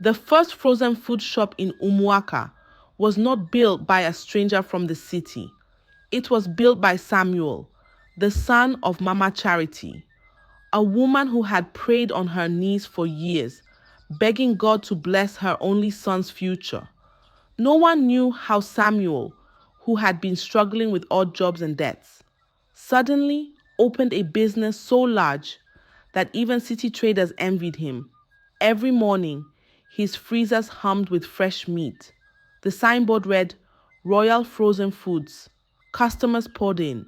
The first frozen food shop in Umuaka was not built by a stranger from the city. It was built by Samuel, the son of Mama Charity, a woman who had prayed on her knees for years, begging God to bless her only son's future. No one knew how Samuel, who had been struggling with odd jobs and debts, suddenly opened a business so large that even city traders envied him. Every morning, his freezers hummed with fresh meat. The signboard read, "Royal Frozen Foods." Customers poured in.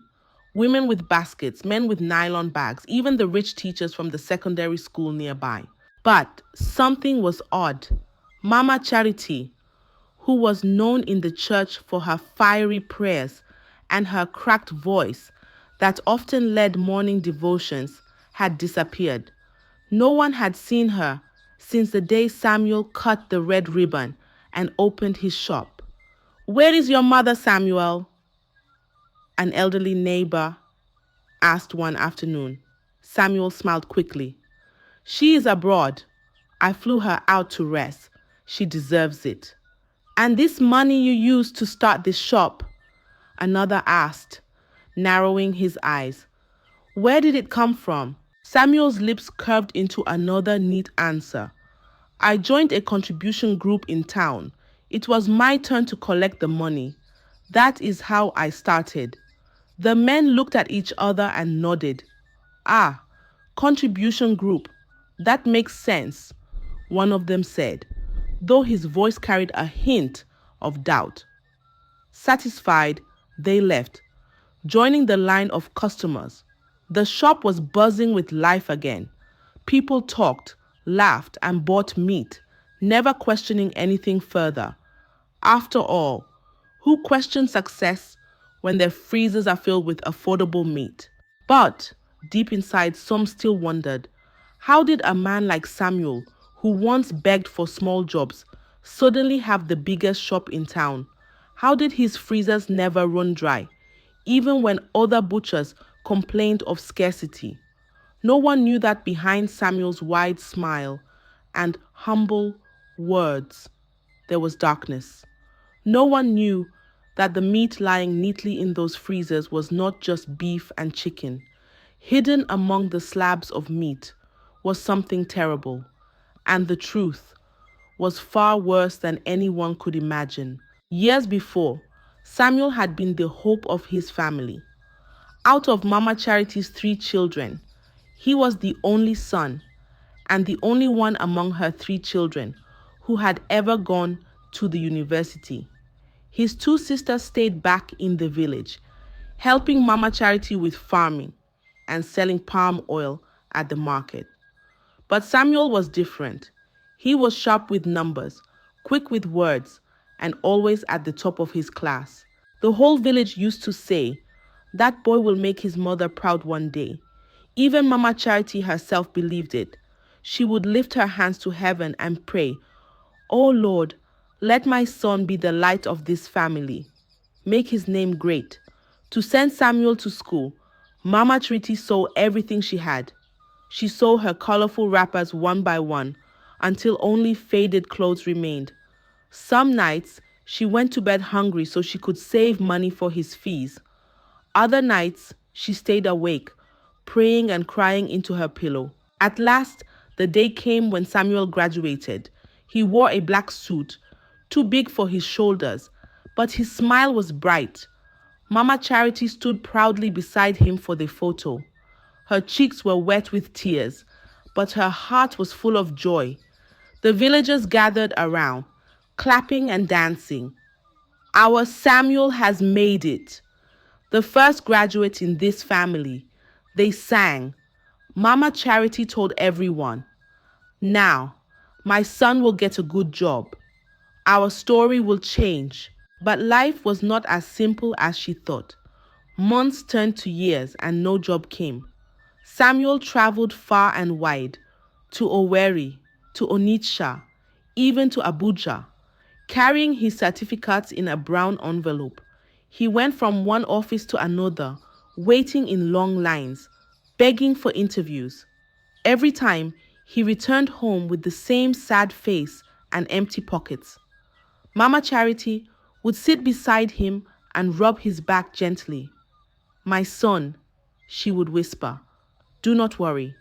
Women with baskets, men with nylon bags, even the rich teachers from the secondary school nearby. But something was odd. Mama Charity, who was known in the church for her fiery prayers and her cracked voice that often led morning devotions, had disappeared. No one had seen her since the day Samuel cut the red ribbon and opened his shop. "Where is your mother, Samuel?" an elderly neighbor asked one afternoon. Samuel smiled quickly. "She is abroad. I flew her out to rest. She deserves it." "And this money you used to start this shop?" another asked, narrowing his eyes. "Where did it come from?" Samuel's lips curved into another neat answer. "I joined a contribution group in town. It was my turn to collect the money. That is how I started." The men looked at each other and nodded. "Ah, contribution group. That makes sense," one of them said, though his voice carried a hint of doubt. Satisfied, they left, joining the line of customers. The shop was buzzing with life again. People talked, laughed, and bought meat, never questioning anything further. After all, who questions success when their freezers are filled with affordable meat? But deep inside, some still wondered, how did a man like Samuel, who once begged for small jobs, suddenly have the biggest shop in town? How did his freezers never run dry, even when other butchers complained of scarcity? No one knew that behind Samuel's wide smile and humble words, there was darkness. No one knew that the meat lying neatly in those freezers was not just beef and chicken. Hidden among the slabs of meat was something terrible, and the truth was far worse than anyone could imagine. Years before, Samuel had been the hope of his family. Out of Mama Charity's 3 children, he was the only son and the only one among her 3 children who had ever gone to the university. His 2 sisters stayed back in the village, helping Mama Charity with farming and selling palm oil at the market. But Samuel was different. He was sharp with numbers, quick with words, and always at the top of his class. The whole village used to say, "That boy will make his mother proud one day." Even Mama Charity herself believed it. She would lift her hands to heaven and pray, "Oh Lord, let my son be the light of this family. Make his name great." To send Samuel to school, Mama Charity saw everything she had. She saw her colorful wrappers one by one until only faded clothes remained. Some nights, she went to bed hungry so she could save money for his fees. Other nights, she stayed awake, praying and crying into her pillow. At last, the day came when Samuel graduated. He wore a black suit, too big for his shoulders, but his smile was bright. Mama Charity stood proudly beside him for the photo. Her cheeks were wet with tears, but her heart was full of joy. The villagers gathered around, clapping and dancing. "Our Samuel has made it. The first graduate in this family," they sang. Mama Charity told everyone, "Now, my son will get a good job. Our story will change." But life was not as simple as she thought. Months turned to years and no job came. Samuel traveled far and wide, to Owerri, to Onitsha, even to Abuja, carrying his certificates in a brown envelope. He went from one office to another, waiting in long lines, begging for interviews. Every time, he returned home with the same sad face and empty pockets. Mama Charity would sit beside him and rub his back gently. "My son," she would whisper, "do not worry.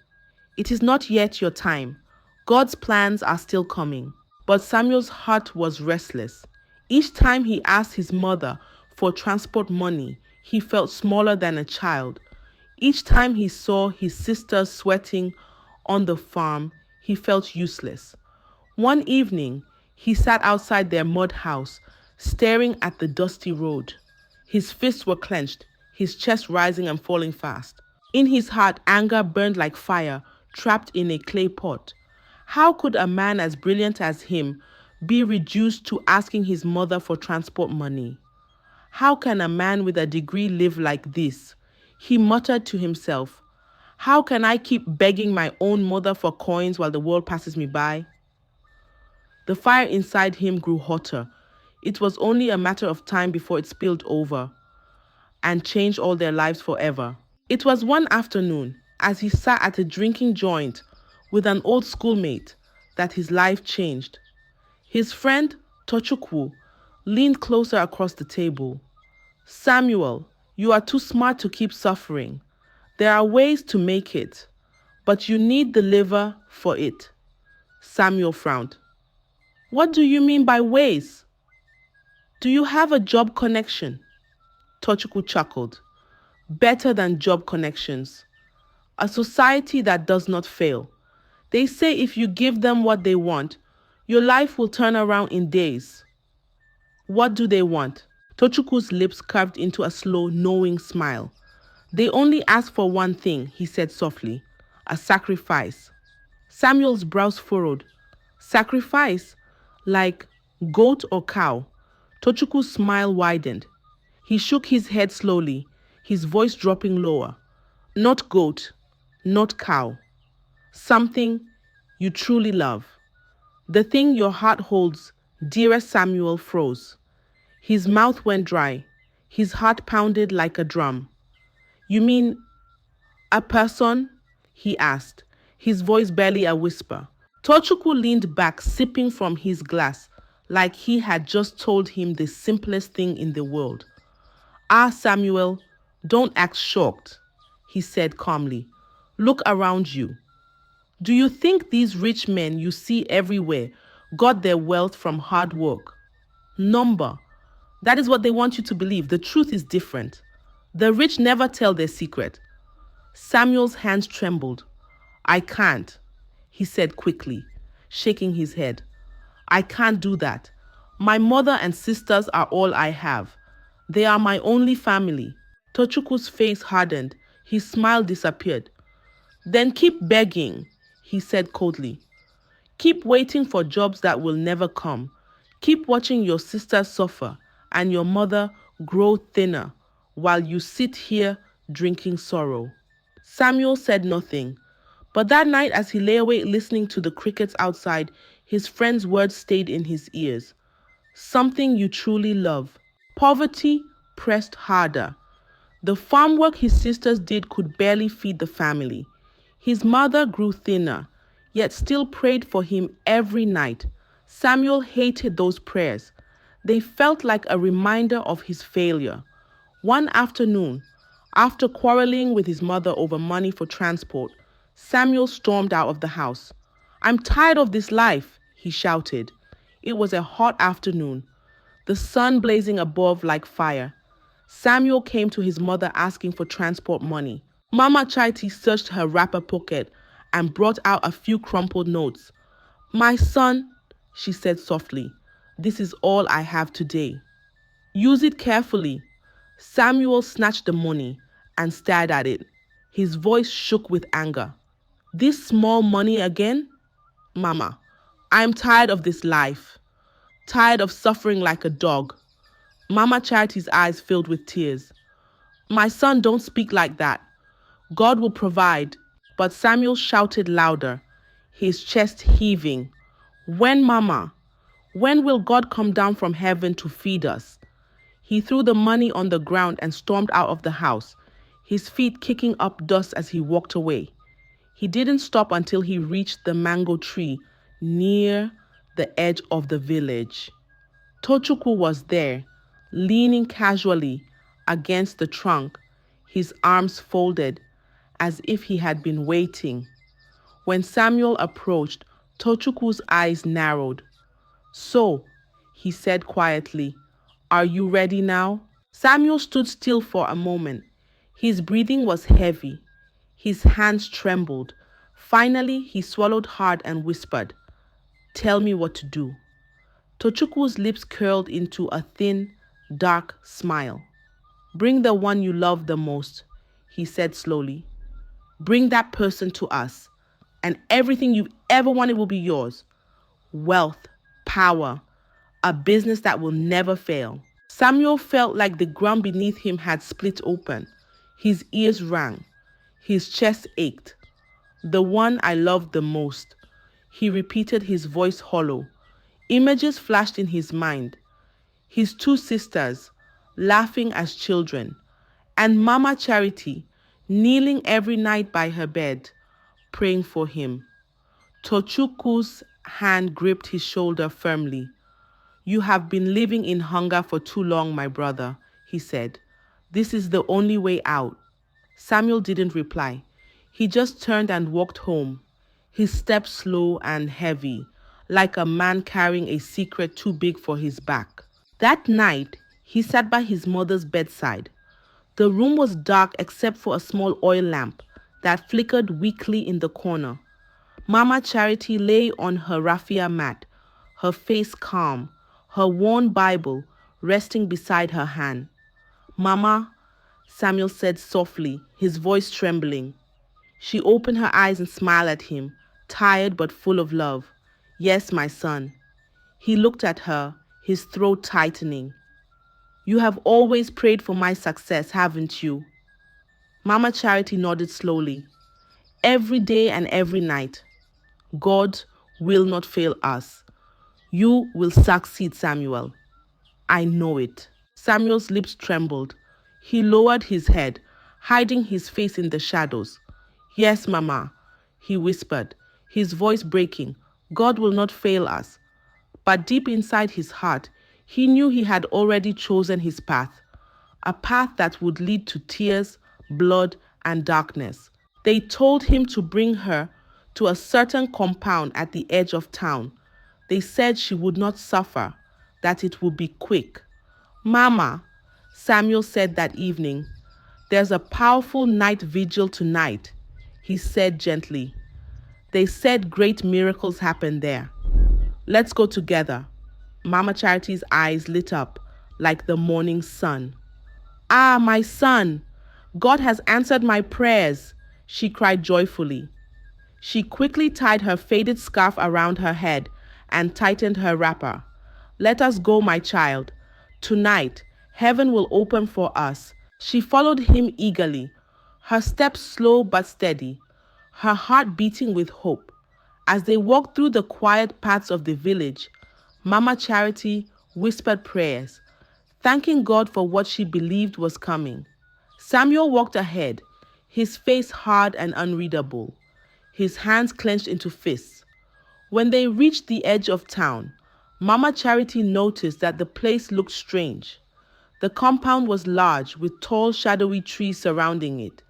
It is not yet your time. God's plans are still coming." But Samuel's heart was restless. Each time he asked his mother for transport money, he felt smaller than a child. Each time he saw his sisters sweating on the farm, he felt useless. One evening, he sat outside their mud house, staring at the dusty road. His fists were clenched, his chest rising and falling fast. In his heart, anger burned like fire, trapped in a clay pot. How could a man as brilliant as him be reduced to asking his mother for transport money? How can a man with a degree live like this? He muttered to himself. How can I keep begging my own mother for coins while the world passes me by? The fire inside him grew hotter. It was only a matter of time before it spilled over and changed all their lives forever. It was one afternoon, as he sat at a drinking joint with an old schoolmate, that his life changed. His friend, Tochukwu, leaned closer across the table. "Samuel, you are too smart to keep suffering. There are ways to make it, but you need the liver for it." Samuel frowned. "What do you mean by ways? Do you have a job connection?" Tochukwu chuckled. "Better than job connections. A society that does not fail. They say if you give them what they want, your life will turn around in days." "What do they want?" Tochukwu's lips curved into a slow, knowing smile. "They only ask for one thing," he said softly. "A sacrifice." Samuel's brows furrowed. "Sacrifice? Like goat or cow?" Tochukwu's smile widened. He shook his head slowly, his voice dropping lower. "Not goat, not cow. Something you truly love. The thing your heart holds dearest." Samuel froze. His mouth went dry. His heart pounded like a drum. "You mean a person?" he asked, his voice barely a whisper. Tochukwu leaned back, sipping from his glass, like he had just told him the simplest thing in the world. "Ah, Samuel, don't act shocked," he said calmly. "Look around you. Do you think these rich men you see everywhere got their wealth from hard work? Number. That is what they want you to believe. The truth is different. The rich never tell their secret." Samuel's hands trembled. "I can't," he said quickly, shaking his head. "I can't do that. My mother and sisters are all I have. They are my only family." Tochukwu's face hardened. His smile disappeared. "Then keep begging," he said coldly. "Keep waiting for jobs that will never come. Keep watching your sisters suffer and your mother grow thinner while you sit here drinking sorrow." Samuel said nothing, but that night as he lay awake listening to the crickets outside, his friend's words stayed in his ears. Something you truly love. Poverty pressed harder. The farm work his sisters did could barely feed the family. His mother grew thinner, yet still prayed for him every night. Samuel hated those prayers. They felt like a reminder of his failure. One afternoon, after quarreling with his mother over money for transport, Samuel stormed out of the house. "I'm tired of this life," he shouted. It was a hot afternoon, the sun blazing above like fire. Samuel came to his mother asking for transport money. Mama Chaiti searched her wrapper pocket and brought out a few crumpled notes. "My son," she said softly, "this is all I have today. Use it carefully." Samuel snatched the money and stared at it. His voice shook with anger. "This small money again? Mama, I am tired of this life. Tired of suffering like a dog." Mama Charity's eyes filled with tears. "My son, don't speak like that. God will provide." But Samuel shouted louder, his chest heaving. "When, Mama? When will God come down from heaven to feed us?" He threw the money on the ground and stormed out of the house, his feet kicking up dust as he walked away. He didn't stop until he reached the mango tree near the edge of the village. Tochukwu was there, leaning casually against the trunk, his arms folded as if he had been waiting. When Samuel approached, Tochukwu's eyes narrowed. "So," he said quietly, "are you ready now?" Samuel stood still for a moment. His breathing was heavy. His hands trembled. Finally, he swallowed hard and whispered, "Tell me what to do." Tochukwu's lips curled into a thin, dark smile. "Bring the one you love the most," he said slowly. "Bring that person to us, and everything you've ever wanted will be yours. Wealth, power, a business that will never fail." Samuel felt like the ground beneath him had split open. His ears rang. His chest ached. "The one I loved the most," he repeated, his voice hollow. Images flashed in his mind. His two sisters, laughing as children, and Mama Charity, kneeling every night by her bed, praying for him. Tochukwu's hand gripped his shoulder firmly. "You have been living in hunger for too long, my brother," he said. "This is the only way out." Samuel didn't reply. He just turned and walked home, his steps slow and heavy, like a man carrying a secret too big for his back. That night, he sat by his mother's bedside. The room was dark except for a small oil lamp that flickered weakly in the corner. Mama Charity lay on her raffia mat, her face calm, her worn Bible resting beside her hand. "Mama," Samuel said softly, his voice trembling. She opened her eyes and smiled at him, tired but full of love. "Yes, my son." He looked at her, his throat tightening. "You have always prayed for my success, haven't you?" Mama Charity nodded slowly. "Every day and every night. God will not fail us. You will succeed, Samuel. I know it." Samuel's lips trembled. He lowered his head, hiding his face in the shadows. "Yes, Mama," he whispered, his voice breaking. "God will not fail us." But deep inside his heart, he knew he had already chosen his path, a path that would lead to tears, blood, and darkness. They told him to bring her to a certain compound at the edge of town. They said she would not suffer, that it would be quick. "Mama," Samuel said that evening, "there's a powerful night vigil tonight," he said gently. "They said great miracles happen there. Let's go together." Mama Charity's eyes lit up like the morning sun. "Ah, my son, God has answered my prayers," she cried joyfully. She quickly tied her faded scarf around her head and tightened her wrapper. "Let us go, my child. Tonight, heaven will open for us." She followed him eagerly, her steps slow but steady, her heart beating with hope. As they walked through the quiet paths of the village, Mama Charity whispered prayers, thanking God for what she believed was coming. Samuel walked ahead, his face hard and unreadable, his hands clenched into fists. When they reached the edge of town, Mama Charity noticed that the place looked strange. The compound was large, with tall, shadowy trees surrounding it.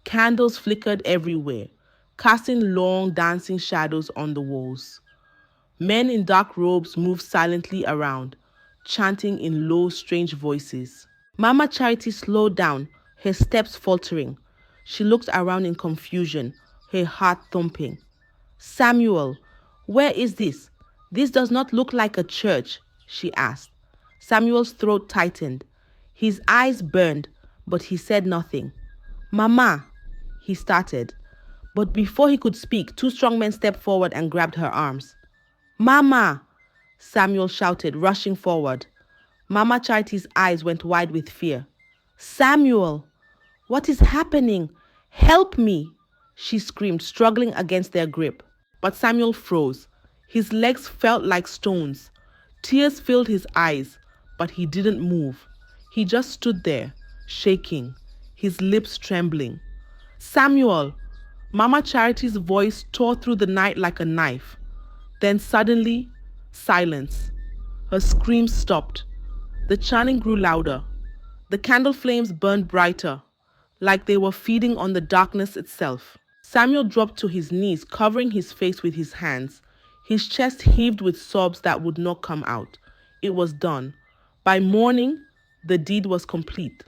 Candles flickered everywhere, casting long, dancing shadows on the walls. Men in dark robes moved silently around, chanting in low, strange voices. Mama Charity slowed down, her steps faltering. She looked around in confusion, her heart thumping. "Samuel, where is this? This does not look like a church," she asked. Samuel's throat tightened. His eyes burned, but he said nothing. "Mama," he started. But before he could speak, two strong men stepped forward and grabbed her arms. "Mama!" Samuel shouted, rushing forward. Mama Charity's eyes went wide with fear. "Samuel, what is happening? Help me!" she screamed, struggling against their grip. But Samuel froze. His legs felt like stones. Tears filled his eyes, but he didn't move. He just stood there, shaking, his lips trembling. "Samuel!" Mama Charity's voice tore through the night like a knife. Then suddenly, Silence. Her screams stopped. The chanting grew louder. The candle flames burned brighter, like they were feeding on the darkness itself. Samuel dropped to his knees, covering his face with his hands. His chest heaved with sobs that would not come out. It was done. By morning, the deed was complete.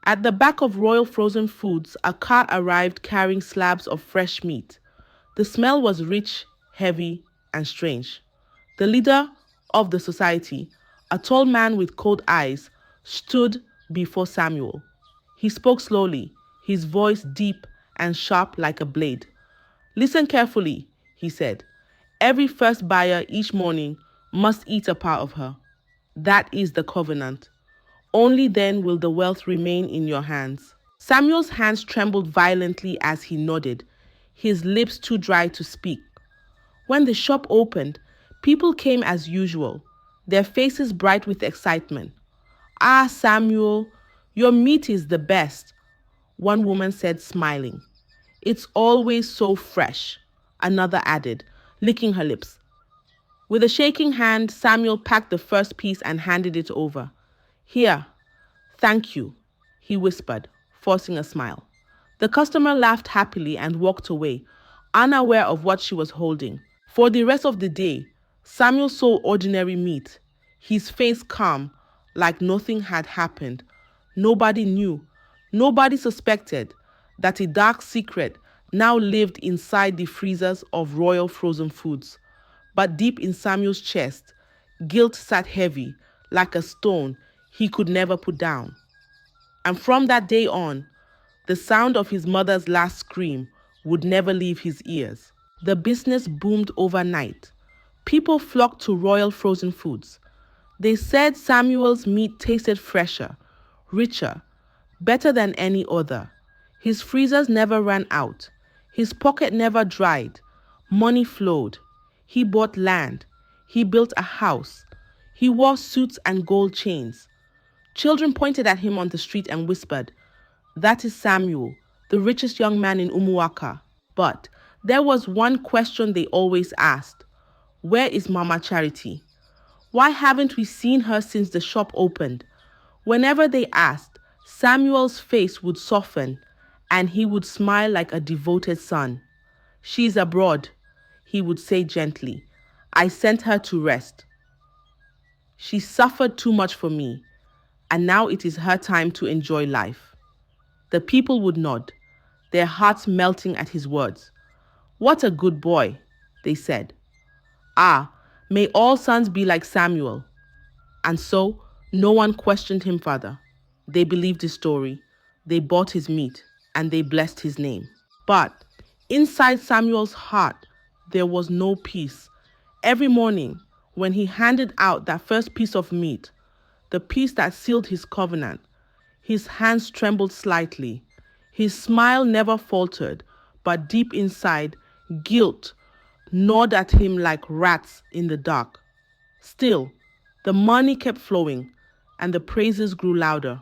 At the back of Royal Frozen Foods, a cart arrived carrying slabs of fresh meat. The smell was rich, heavy, and strange. The leader of the society, a tall man with cold eyes, stood before Samuel. He spoke slowly, his voice deep and sharp like a blade. Listen carefully, he said. Every first buyer each morning must eat a part of her. That is the covenant. Only then will the wealth remain in your hands. Samuel's hands trembled violently as he nodded, his lips too dry to speak. When the shop opened, people came as usual, their faces bright with excitement. Ah, Samuel, your meat is the best, one woman said, smiling. It's always so fresh, another added, licking her lips. With a shaking hand, Samuel packed the first piece and handed it over. Here, thank you, he whispered, forcing a smile. The customer laughed happily and walked away, unaware of what she was holding. For the rest of the day, Samuel sold ordinary meat, his face calm, like nothing had happened. Nobody knew, nobody suspected that a dark secret now lived inside the freezers of Royal Frozen Foods. But deep in Samuel's chest, guilt sat heavy, like a stone he could never put down. And from that day on, the sound of his mother's last scream would never leave his ears. The business boomed overnight. People flocked to Royal Frozen Foods. They said Samuel's meat tasted fresher, richer, better than any other. His freezers never ran out. His pocket never dried. Money flowed. He bought land. He built a house. He wore suits and gold chains. Children pointed at him on the street and whispered, "That is Samuel, the richest young man in Umuaka." But there was one question they always asked. Where is Mama Charity? Why haven't we seen her since the shop opened? Whenever they asked, Samuel's face would soften and he would smile like a devoted son. "She's abroad," he would say gently. "I sent her to rest. She suffered too much for me, and now it is her time to enjoy life." The people would nod, their hearts melting at his words. "What a good boy," they said. "Ah, may all sons be like Samuel." And so, no one questioned him further. They believed his story, they bought his meat, and they blessed his name. But inside Samuel's heart, there was no peace. Every morning, when he handed out that first piece of meat, the piece that sealed his covenant, his hands trembled slightly. His smile never faltered, but deep inside, guilt gnawed at him like rats in the dark. Still, the money kept flowing, and the praises grew louder.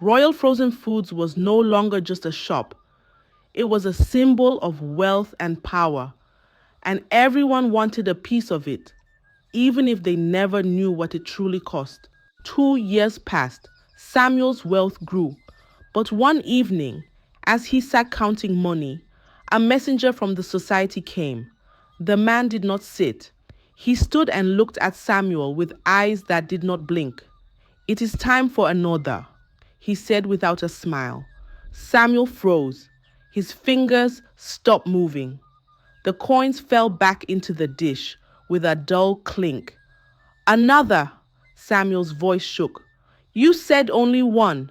Royal Frozen Foods was no longer just a shop. It was a symbol of wealth and power, and everyone wanted a piece of it, even if they never knew what it truly cost. 2 years passed. Samuel's wealth grew. But one evening, as he sat counting money, a messenger from the society came. The man did not sit. He stood and looked at Samuel with eyes that did not blink. "It is time for another," he said without a smile. Samuel froze. His fingers stopped moving. The coins fell back into the dish with a dull clink. "Another," Samuel's voice shook. "You said only one.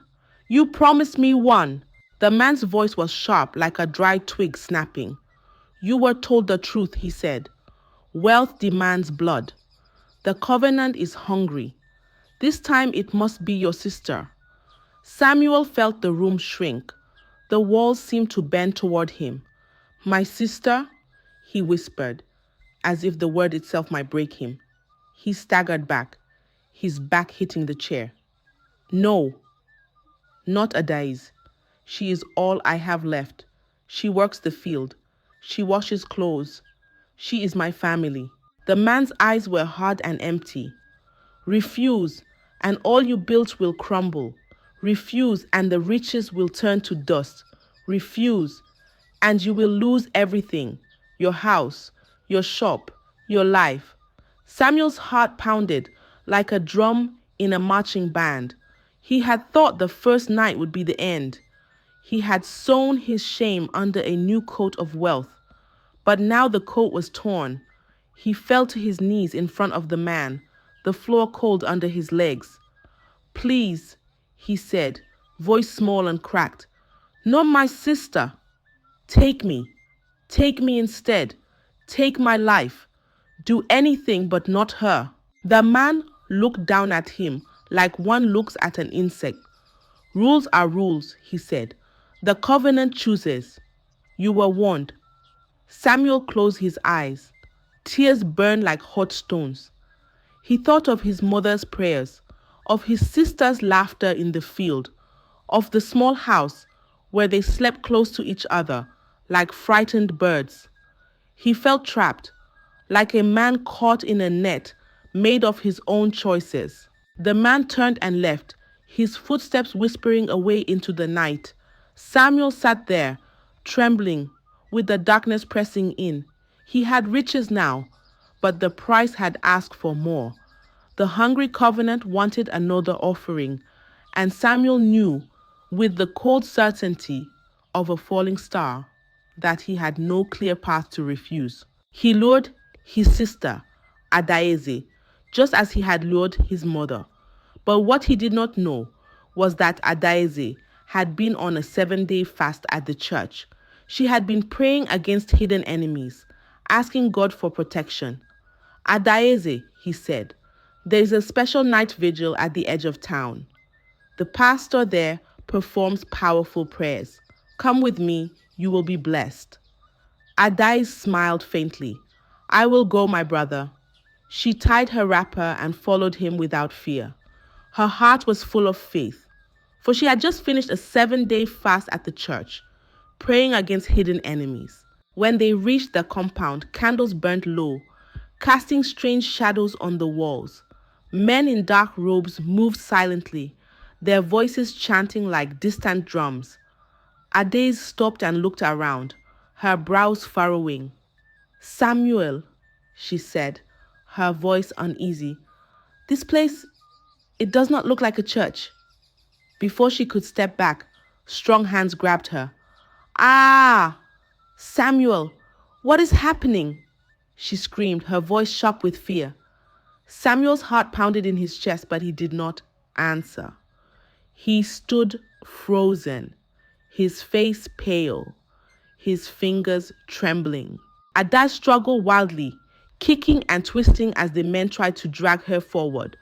You promised me one." The man's voice was sharp, like a dry twig snapping. "You were told the truth," he said. "Wealth demands blood. The covenant is hungry. This time it must be your sister." Samuel felt the room shrink. The walls seemed to bend toward him. "My sister?" he whispered, as if the word itself might break him. He staggered back, his back hitting the chair. "No, not Adai's. She is all I have left. She works the field. She washes clothes. She is my family." The man's eyes were hard and empty. Refuse, and all you built will crumble. Refuse, and the riches will turn to dust. Refuse, and you will lose everything: your house, your shop, your life. Samuel's heart pounded like a drum in a marching band. He had thought the first night would be the end. He had sewn his shame under a new coat of wealth. But now the coat was torn. He fell to his knees in front of the man, the floor cold under his legs. "Please," he said, voice small and cracked. "Not my sister. Take me. Take me instead. Take my life. Do anything but not her." The man looked down at him like one looks at an insect. "Rules are rules," he said. "The covenant chooses. You were warned." Samuel closed his eyes. Tears burned like hot stones. He thought of his mother's prayers, of his sister's laughter in the field, of the small house where they slept close to each other like frightened birds. He felt trapped, like a man caught in a net made of his own choices. The man turned and left, his footsteps whispering away into the night. Samuel sat there, trembling, with the darkness pressing in. He had riches now, but the price had asked for more. The hungry covenant wanted another offering, and Samuel knew, with the cold certainty of a falling star, that he had no clear path to refuse. He lured his sister, Adaeze, just as he had lured his mother. But what he did not know was that Adaeze had been on a 7-day fast at the church. She had been praying against hidden enemies, asking God for protection. "Adaeze," he said, "there is a special night vigil at the edge of town. The pastor there performs powerful prayers. Come with me, you will be blessed." Adaeze smiled faintly. "I will go, my brother." She tied her wrapper and followed him without fear. Her heart was full of faith, for she had just finished a 7-day fast at the church, praying against hidden enemies. When they reached the compound, candles burnt low, casting strange shadows on the walls. Men in dark robes moved silently, their voices chanting like distant drums. Adaeze stopped and looked around, her brows furrowing. "Samuel," she said, her voice uneasy. "This place, it does not look like a church." Before she could step back, strong hands grabbed her. "Ah! Samuel, what is happening?" she screamed, her voice sharp with fear. Samuel's heart pounded in his chest, but he did not answer. He stood frozen, his face pale, his fingers trembling. Ada struggled wildly, kicking and twisting as the men tried to drag her forward.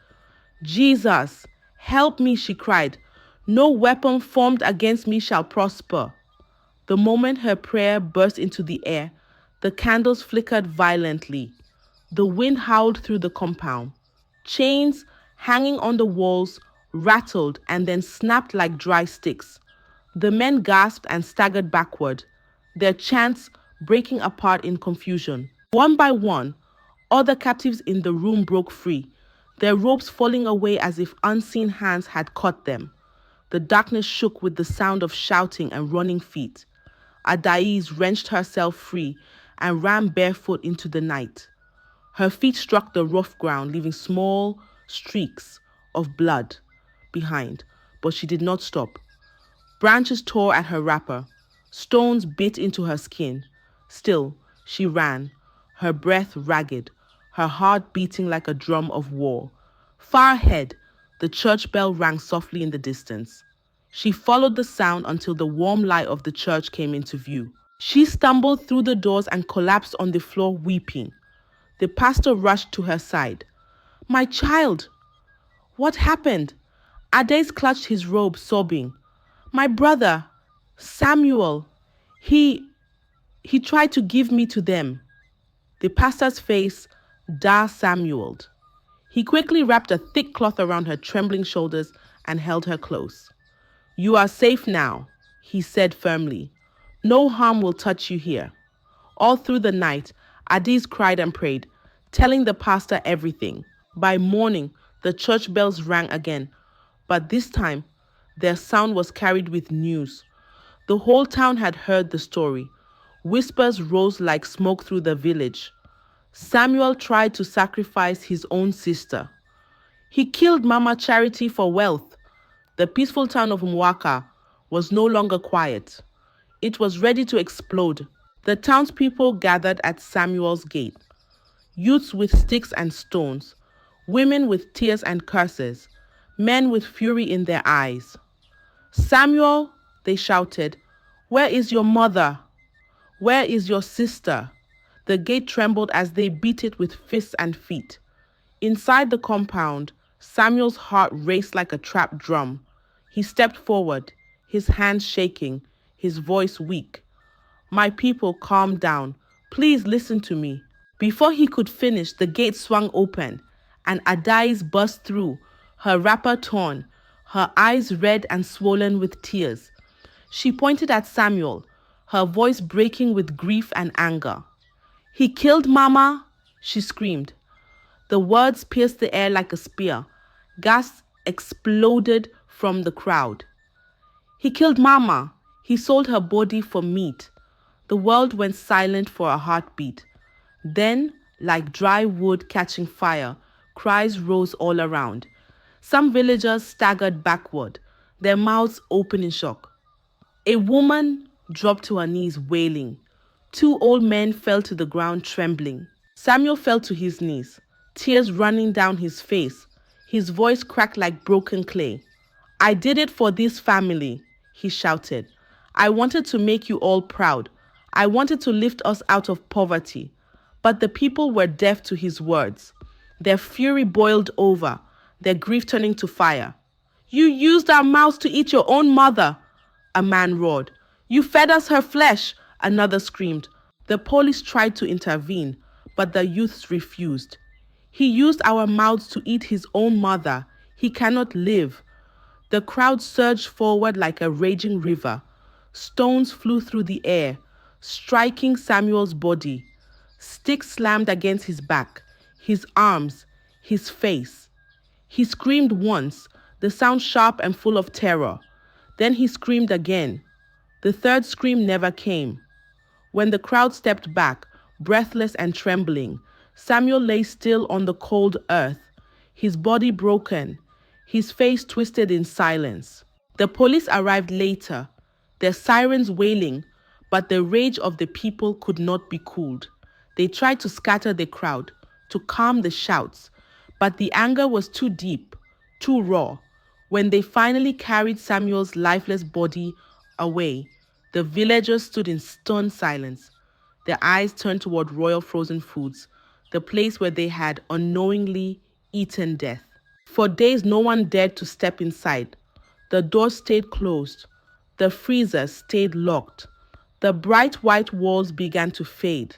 "Jesus, help me," she cried. "No weapon formed against me shall prosper." The moment her prayer burst into the air, the candles flickered violently. The wind howled through the compound. Chains hanging on the walls rattled and then snapped like dry sticks. The men gasped and staggered backward, their chants breaking apart in confusion. One by one, other captives in the room broke free, their ropes falling away as if unseen hands had caught them. The darkness shook with the sound of shouting and running feet. Adaeze wrenched herself free and ran barefoot into the night. Her feet struck the rough ground, leaving small streaks of blood behind, but she did not stop. Branches tore at her wrapper. Stones bit into her skin. Still, she ran, her breath ragged, her heart beating like a drum of war. Far ahead, the church bell rang softly in the distance. She followed the sound until the warm light of the church came into view. She stumbled through the doors and collapsed on the floor, weeping. The pastor rushed to her side. "My child, what happened?" Adaeze clutched his robe, sobbing. "My brother, Samuel, he tried to give me to them." The pastor's face Samueled. He quickly wrapped a thick cloth around her trembling shoulders and held her close. "You are safe now," he said firmly. "No harm will touch you here." All through the night, Adaeze cried and prayed, telling the pastor everything. By morning, the church bells rang again, but this time, their sound was carried with news. The whole town had heard the story. Whispers rose like smoke through the village. Samuel tried to sacrifice his own sister. He killed Mama Charity for wealth. The peaceful town of Umuaka was no longer quiet. It was ready to explode. The townspeople gathered at Samuel's gate. Youths with sticks and stones, women with tears and curses, men with fury in their eyes. "Samuel," they shouted, "where is your mother? Where is your sister?" The gate trembled as they beat it with fists and feet. Inside the compound, Samuel's heart raced like a trapped drum. He stepped forward, his hands shaking, his voice weak. "My people, calm down. Please listen to me." Before he could finish, the gate swung open, and Adais burst through, her wrapper torn, her eyes red and swollen with tears. She pointed at Samuel, her voice breaking with grief and anger. "He killed Mama," she screamed. The words pierced the air like a spear. Gasps exploded from the crowd. "He killed Mama. He sold her body for meat." The world went silent for a heartbeat. Then, like dry wood catching fire, cries rose all around. Some villagers staggered backward, their mouths open in shock. A woman dropped to her knees wailing. Two old men fell to the ground trembling. Samuel fell to his knees, tears running down his face. His voice cracked like broken clay. "I did it for this family," he shouted. "I wanted to make you all proud. I wanted to lift us out of poverty." But the people were deaf to his words. Their fury boiled over, their grief turning to fire. "You used our mouths to eat your own mother," a man roared. "You fed us her flesh," another screamed. The police tried to intervene, but the youths refused. "He used our mouths to eat his own mother. He cannot live." The crowd surged forward like a raging river. Stones flew through the air, striking Samuel's body. Sticks slammed against his back, his arms, his face. He screamed once, the sound sharp and full of terror. Then he screamed again. The third scream never came. When the crowd stepped back, breathless and trembling, Samuel lay still on the cold earth, his body broken, his face twisted in silence. The police arrived later, their sirens wailing, but the rage of the people could not be cooled. They tried to scatter the crowd, to calm the shouts, but the anger was too deep, too raw. When they finally carried Samuel's lifeless body away, the villagers stood in stern silence, their eyes turned toward royal frozen foods, the place where they had unknowingly eaten death. For days, no one dared to step inside. The doors stayed closed. The freezers stayed locked. The bright white walls began to fade.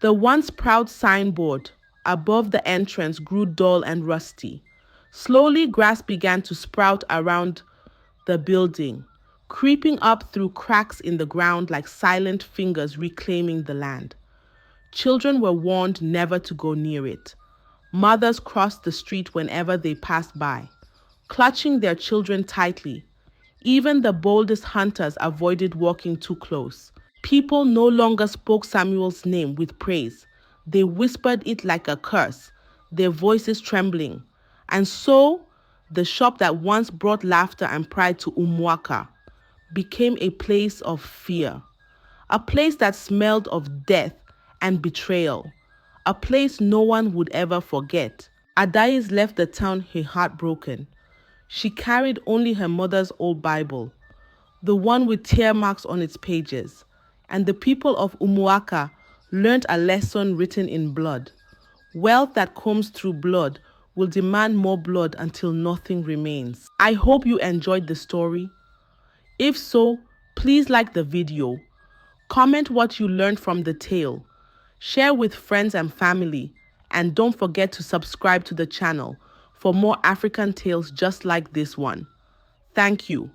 The once proud signboard above the entrance grew dull and rusty. Slowly, grass began to sprout around the building, creeping up through cracks in the ground like silent fingers reclaiming the land. Children were warned never to go near it. Mothers crossed the street whenever they passed by, clutching their children tightly. Even the boldest hunters avoided walking too close. People no longer spoke Samuel's name with praise. They whispered it like a curse, their voices trembling. And so, the shop that once brought laughter and pride to Umuaka became a place of fear, a place that smelled of death and betrayal, a place no one would ever forget. Adais left the town heartbroken. She carried only her mother's old Bible, the one with tear marks on its pages, and the people of Umuaka learned a lesson written in blood. Wealth that combs through blood will demand more blood until nothing remains. I hope you enjoyed the story. If so, please like the video, comment what you learned from the tale, share with friends and family, and don't forget to subscribe to the channel for more African tales just like this one. Thank you.